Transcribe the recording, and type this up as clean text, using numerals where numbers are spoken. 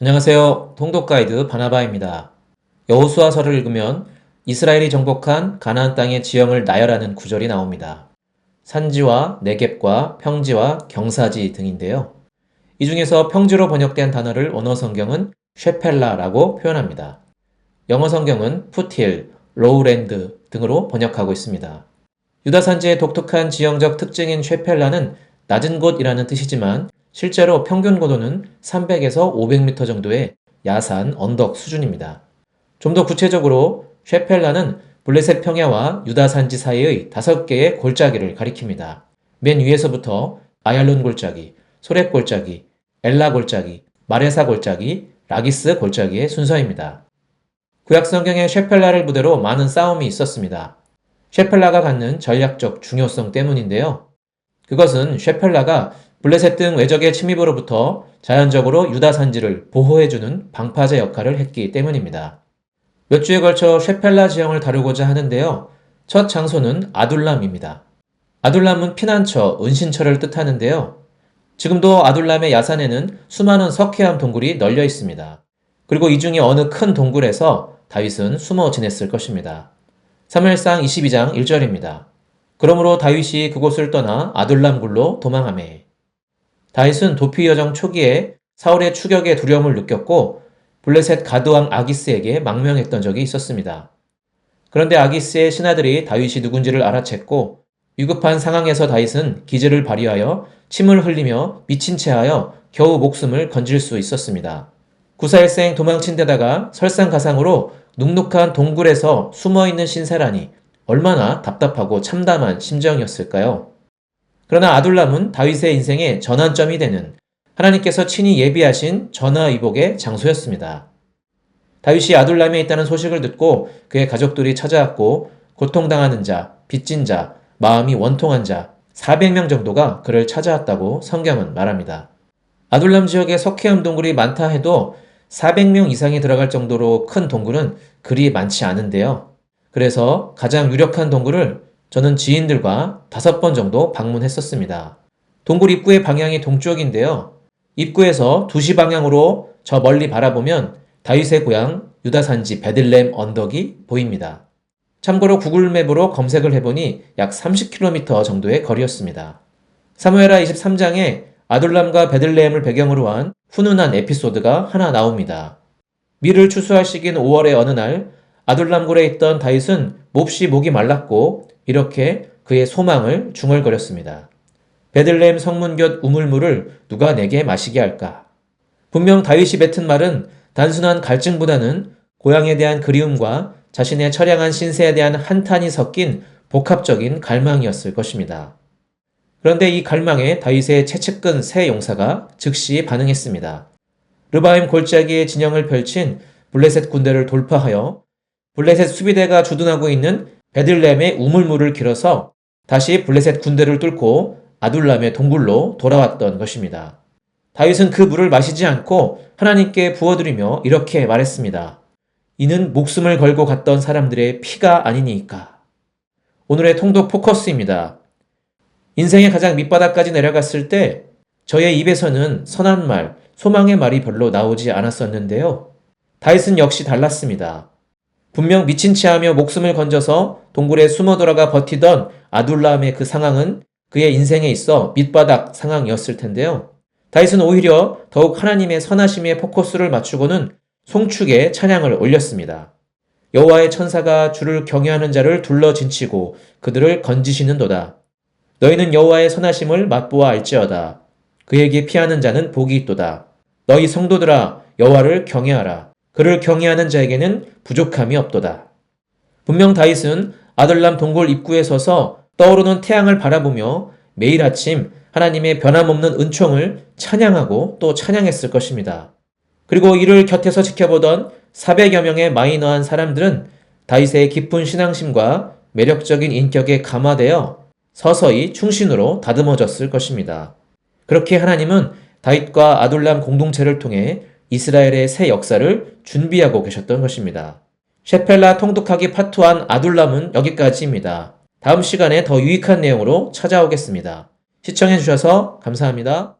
안녕하세요. 통독가이드 바나바입니다. 여호수아서를 읽으면 이스라엘이 정복한 가나안 땅의 지형을 나열하는 구절이 나옵니다. 산지와 네겝과 평지와 경사지 등인데요. 이 중에서 평지로 번역된 단어를 원어 성경은 쉐펠라라고 표현합니다. 영어 성경은 푸틸, 로우랜드 등으로 번역하고 있습니다. 유다 산지의 독특한 지형적 특징인 쉐펠라는 낮은 곳이라는 뜻이지만 실제로 평균 고도는 300에서 500m 정도의 야산, 언덕 수준입니다. 좀 더 구체적으로 쉐펠라는 블레셋 평야와 유다 산지 사이의 5개의 골짜기를 가리킵니다. 맨 위에서부터 아얄론 골짜기, 소렙 골짜기, 엘라 골짜기, 마레사 골짜기, 라기스 골짜기의 순서입니다. 구약 성경의 쉐펠라를 부대로 많은 싸움이 있었습니다. 쉐펠라가 갖는 전략적 중요성 때문인데요. 그것은 쉐펠라가 블레셋 등 외적의 침입으로부터 자연적으로 유다 산지를 보호해주는 방파제 역할을 했기 때문입니다. 몇 주에 걸쳐 쉐펠라 지형을 다루고자 하는데요. 첫 장소는 아둘람입니다. 아둘람은 피난처, 은신처를 뜻하는데요. 지금도 아둘람의 야산에는 수많은 석회암 동굴이 널려 있습니다. 그리고 이 중에 어느 큰 동굴에서 다윗은 숨어 지냈을 것입니다. 사무엘상 22장 1절입니다. 그러므로 다윗이 그곳을 떠나 아둘람 굴로 도망하매. 다윗은 도피 여정 초기에 사울의 추격에 두려움을 느꼈고 블레셋 가드왕 아기스에게 망명했던 적이 있었습니다. 그런데 아기스의 신하들이 다윗이 누군지를 알아챘고 위급한 상황에서 다윗은 기지를 발휘하여 침을 흘리며 미친 채하여 겨우 목숨을 건질 수 있었습니다. 구사일생 도망친 데다가 설상가상으로 눅눅한 동굴에서 숨어있는 신세라니 얼마나 답답하고 참담한 심정이었을까요? 그러나 아둘람은 다윗의 인생의 전환점이 되는 하나님께서 친히 예비하신 전화위복의 장소였습니다. 다윗이 아둘람에 있다는 소식을 듣고 그의 가족들이 찾아왔고 고통당하는 자, 빚진 자, 마음이 원통한 자 400명 정도가 그를 찾아왔다고 성경은 말합니다. 아둘람 지역에 석회암 동굴이 많다 해도 400명 이상이 들어갈 정도로 큰 동굴은 그리 많지 않은데요. 그래서 가장 유력한 동굴을 저는 지인들과 5번 정도 방문했었습니다. 동굴 입구의 방향이 동쪽인데요. 입구에서 2시 방향으로 저 멀리 바라보면 다윗의 고향 유다 산지 베들레헴 언덕이 보입니다. 참고로 구글맵으로 검색을 해보니 약 30km 정도의 거리였습니다. 사무엘하 23장에 아둘람과 베들레헴을 배경으로 한 훈훈한 에피소드가 하나 나옵니다. 밀을 추수할 시기인 5월의 어느 날 아둘람굴에 있던 다윗은 몹시 목이 말랐고 이렇게 그의 소망을 중얼거렸습니다. 베들레헴 성문곁 우물물을 누가 내게 마시게 할까? 분명 다윗이 뱉은 말은 단순한 갈증보다는 고향에 대한 그리움과 자신의 처량한 신세에 대한 한탄이 섞인 복합적인 갈망이었을 것입니다. 그런데 이 갈망에 다윗의 채측근 세 용사가 즉시 반응했습니다. 르바임 골짜기에 진영을 펼친 블레셋 군대를 돌파하여 블레셋 수비대가 주둔하고 있는 베들레헴의 우물물을 길어서 다시 블레셋 군대를 뚫고 아둘람의 동굴로 돌아왔던 것입니다. 다윗은 그 물을 마시지 않고 하나님께 부어드리며 이렇게 말했습니다. 이는 목숨을 걸고 갔던 사람들의 피가 아니니까. 오늘의 통독 포커스입니다. 인생의 가장 밑바닥까지 내려갔을 때 저의 입에서는 선한 말, 소망의 말이 별로 나오지 않았었는데요. 다윗은 역시 달랐습니다. 분명 미친 채하며 목숨을 건져서 동굴에 숨어 돌아가 버티던 아둘람의 그 상황은 그의 인생에 있어 밑바닥 상황이었을 텐데요. 다윗은 오히려 더욱 하나님의 선하심에 포커스를 맞추고는 송축에 찬양을 올렸습니다. 여호와의 천사가 주를 경외하는 자를 둘러 진치고 그들을 건지시는도다. 너희는 여호와의 선하심을 맛보아 알지어다. 그에게 피하는 자는 복이 있도다. 너희 성도들아 여호와를 경외하라. 그를 경외하는 자에게는 부족함이 없도다. 분명 다윗은 아둘람 동굴 입구에 서서 떠오르는 태양을 바라보며 매일 아침 하나님의 변함없는 은총을 찬양하고 또 찬양했을 것입니다. 그리고 이를 곁에서 지켜보던 400여 명의 마이너한 사람들은 다윗의 깊은 신앙심과 매력적인 인격에 감화되어 서서히 충신으로 다듬어졌을 것입니다. 그렇게 하나님은 다윗과 아둘람 공동체를 통해 이스라엘의 새 역사를 준비하고 계셨던 것입니다. 셰펠라 통독하기 파트 1 아둘람은 여기까지입니다. 다음 시간에 더 유익한 내용으로 찾아오겠습니다. 시청해주셔서 감사합니다.